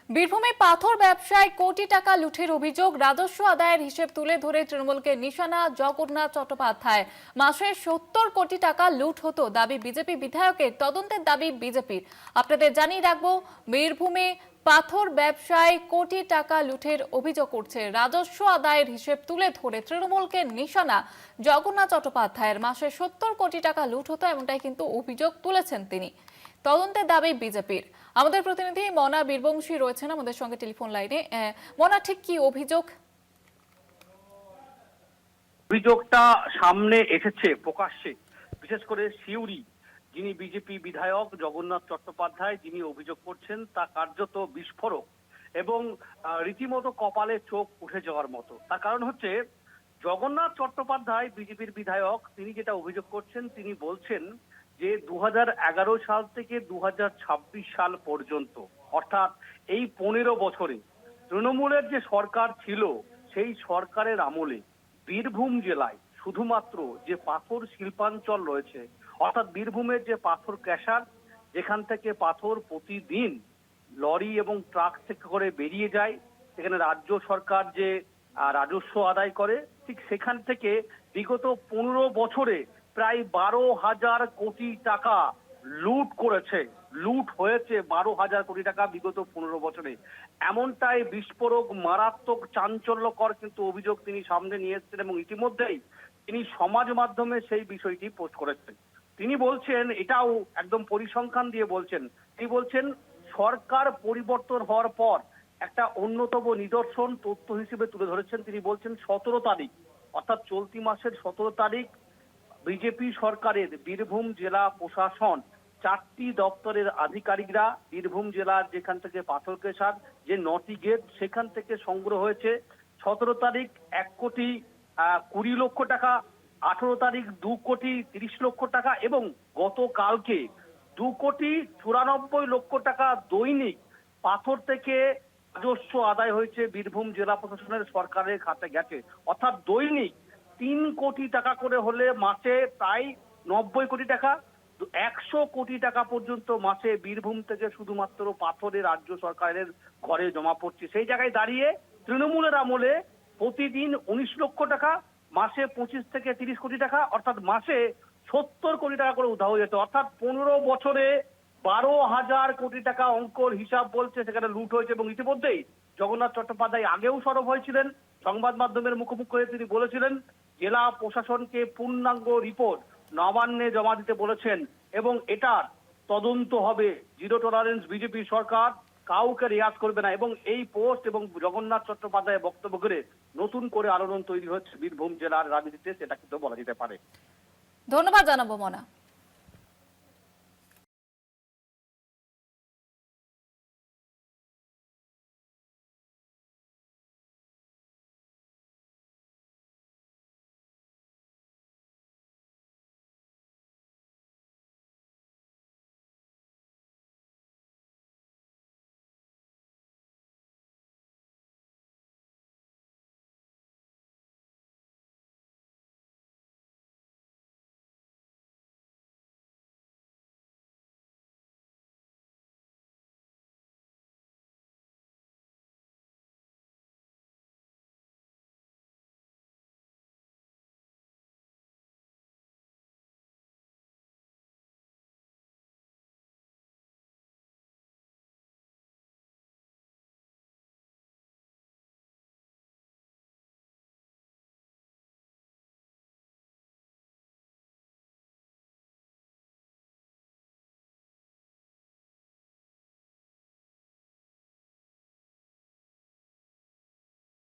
বীরভূমে পাথর ব্যবসায় কোটি টাকা লুঠের অভিযোগ, রাজস্ব আদায়ের হিসেব তুলে ধরে তৃণমূলকে নিশানা জগন্নাথ চট্টোপাধ্যায়। মাসে 70 কোটি টাকা লুট হতো দাবি বিজেপি বিধায়কের, তদন্তের দাবি বিজেপির। আপনাদের জানিয়ে রাখবো, বীরভূমে পাথর ব্যবসায় কোটি টাকা লুঠের অভিযোগ করছে। রাজস্ব আদায়ের হিসেব তুলে ধরে তৃণমূলকে নিশানা জগন্নাথ চট্টোপাধ্যায়ের। মাসে 70 কোটি টাকা লুট হতো, এমনটাই কিন্তু অভিযোগ তুলেছেন তিনি। তদন্তের দাবি বিজেপির। আমাদের প্রতিনিধি মনা বীরবংশী রয়েছেন আমাদের সঙ্গে টেলিফোন লাইনে। মনা, ঠিক কি অভিযোগ? অভিযোগটা সামনে এসেছে প্রকাশ্যে, বিশেষ করে সিউড়ি যিনি বিজেপি বিধায়ক জগন্নাথ চট্টোপাধ্যায় যিনি অভিযোগ করছেন তা কার্যত বিস্ফোরক এবং রীতিমতো কপালে চোখ উঠে যাওয়ার মতো। তার কারণ হচ্ছে, জগন্নাথ চট্টোপাধ্যায় বিজেপির বিধায়ক, তিনি যেটা অভিযোগ করছেন, তিনি বলছেন যে 2011 সাল থেকে 2026 সাল পর্যন্ত, অর্থাৎ এই 15 বছরে তৃণমূলের যে সরকার ছিল সেই সরকারের আমলে বীরভূম জেলায় শুধুমাত্র যে পাথর শিল্পাঞ্চল রয়েছে, অর্থাৎ বীরভূমের যে পাথর ক্যাশার, যেখান থেকে পাথর প্রতিদিন লরি এবং ট্রাক থেকে করে বেরিয়ে যায়, সেখানে রাজ্য সরকার যে রাজস্ব আদায় করে, ঠিক সেখান থেকে বিগত 15 বছরে প্রায় 12,000 কোটি টাকা লুট করেছে। লুট হয়েছে 12,000 কোটি টাকা বিগত 15 বছরে। এমনটাই বিস্ফোরক, মারাত্মক, চাঞ্চল্যকর কিন্তু অভিযোগ তিনি সামনে নিয়ে এসেছেন এবং ইতিমধ্যেই তিনি সমাজ মাধ্যমে সেই বিষয়টি পোস্ট করেছেন। তিনি বলছেন, এটাও একদম পরিসংখ্যান দিয়ে বলছেন, তিনি বলছেন সরকার পরিবর্তন হওয়ার পর একটা অন্যতম নিদর্শন তথ্য হিসেবে তুলে ধরেছেন। তিনি বলছেন 17 তারিখ, অর্থাৎ চলতি মাসের 17 তারিখ বিজেপি সরকারের বীরভূম জেলা প্রশাসন 4টি দপ্তরের আধিকারিকরা বীরভূম জেলার যেখান থেকে পাথর কেশার যে 9টি গেট সেখান থেকে সংগ্রহ হয়েছে 17 তারিখ 1,20,00,000 টাকা, 18 তারিখ 2,30,00,000 টাকা এবং গতকালকে 2,94,00,000 টাকা দৈনিক পাথর থেকে রাজস্ব আদায় হয়েছে বীরভূম জেলা প্রশাসনের সরকারের খাতে গেছে। অর্থাৎ দৈনিক 3 কোটি টাকা করে হলে মাসে প্রায় 90 কোটি টাকা, 100 কোটি টাকা পর্যন্ত মাসে বীরভূম থেকে শুধুমাত্র পাথরে রাজ্য সরকারের ঘরে জমা পড়ছে। সেই জায়গায় দাঁড়িয়ে তৃণমূলের আমলে প্রতিদিন 19 লক্ষ টাকা, মাসে 25 থেকে 30 কোটি টাকা, অর্থাৎ মাসে 70 কোটি টাকা করে উধাও হয়ে যেত। অর্থাৎ 15 বছরে 12,000 কোটি টাকা অঙ্কর হিসাব বলছে সেখানে লুট হয়েছে। এবং ইতিমধ্যেই জগন্নাথ চট্টোপাধ্যায় আগেও সরব হয়েছিলেন, সংবাদ মাধ্যমের মুখোমুখি হয়ে তিনি বলেছিলেন জেলা প্রশাসনকে পূর্ণাঙ্গ রিপোর্ট নবান্নে জমা দিতে বলেছেন এবং এটার তদন্ত হবে। জিরো টলারেন্স বিজেপি সরকার, কাউকে রেয়াত করবে না। এবং এই পোস্ট এবং জগন্নাথ চট্টোপাধ্যায়ের বক্তব্য করে নতুন করে আলোড়ন তৈরি হচ্ছে বীরভূম জেলার রাজনীতিতে, সেটা কিন্তু বলা যেতে পারে। ধন্যবাদ জানাবো মনা।